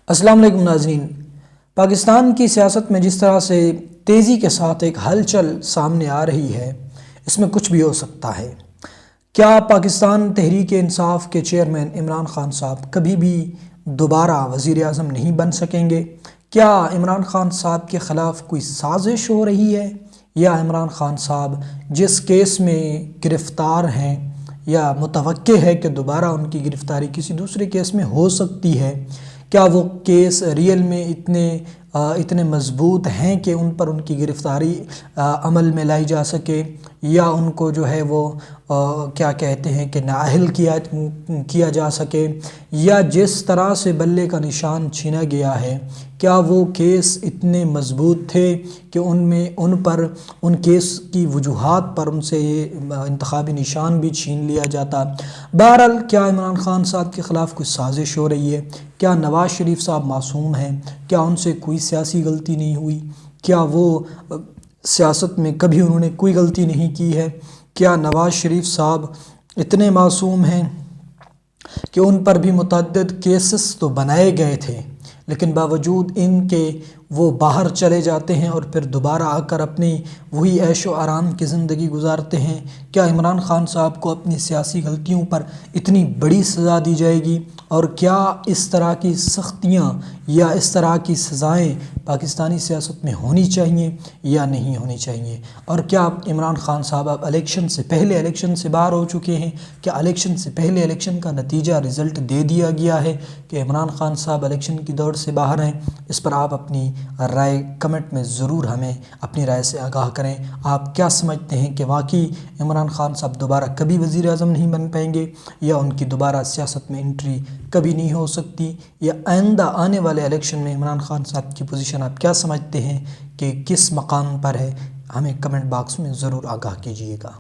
السلام علیکم ناظرین۔ پاکستان کی سیاست میں جس طرح سے تیزی کے ساتھ ایک ہلچل سامنے آ رہی ہے، اس میں کچھ بھی ہو سکتا ہے۔ کیا پاکستان تحریک انصاف کے چیئرمین عمران خان صاحب کبھی بھی دوبارہ وزیر اعظم نہیں بن سکیں گے؟ کیا عمران خان صاحب کے خلاف کوئی سازش ہو رہی ہے، یا عمران خان صاحب جس کیس میں گرفتار ہیں یا متوقع ہے کہ دوبارہ ان کی گرفتاری کسی دوسرے کیس میں ہو سکتی ہے، کیا وہ کیس ریئل میں اتنے مضبوط ہیں کہ ان پر ان کی گرفتاری عمل میں لائی جا سکے، یا ان کو جو ہے وہ کیا کہتے ہیں کہ نااہل کیا جا سکے، یا جس طرح سے بلے کا نشان چھینا گیا ہے کیا وہ کیس اتنے مضبوط تھے کہ ان کیس کی وجوہات پر ان سے انتخابی نشان بھی چھین لیا جاتا۔ بہرحال کیا عمران خان صاحب کے خلاف کوئی سازش ہو رہی ہے؟ کیا نواز شریف صاحب معصوم ہیں؟ کیا ان سے کوئی سیاسی غلطی نہیں ہوئی؟ کیا وہ سیاست میں کبھی انہوں نے کوئی غلطی نہیں کی ہے؟ کیا نواز شریف صاحب اتنے معصوم ہیں کہ ان پر بھی متعدد کیسز تو بنائے گئے تھے، لیکن باوجود ان کے وہ باہر چلے جاتے ہیں اور پھر دوبارہ آ کر اپنی وہی عیش و آرام کی زندگی گزارتے ہیں؟ کیا عمران خان صاحب کو اپنی سیاسی غلطیوں پر اتنی بڑی سزا دی جائے گی؟ اور کیا اس طرح کی سختیاں یا اس طرح کی سزائیں پاکستانی سیاست میں ہونی چاہیے یا نہیں ہونی چاہیے؟ اور کیا عمران خان صاحب اب الیکشن سے باہر ہو چکے ہیں؟ کیا الیکشن سے پہلے الیکشن کا نتیجہ رزلٹ دے دیا گیا ہے کہ عمران خان صاحب الیکشن کی دوڑ سے باہر ہیں؟ اس پر آپ اپنی رائے کمنٹ میں ضرور ہمیں اپنی رائے سے آگاہ کریں۔ آپ کیا سمجھتے ہیں کہ واقعی عمران خان صاحب دوبارہ کبھی وزیر اعظم نہیں بن پائیں گے، یا ان کی دوبارہ سیاست میں انٹری کبھی نہیں ہو سکتی، یا آئندہ آنے والے الیکشن میں عمران خان صاحب کی پوزیشن آپ کیا سمجھتے ہیں کہ کس مقام پر ہے؟ ہمیں کمنٹ باکس میں ضرور آگاہ کیجیے گا۔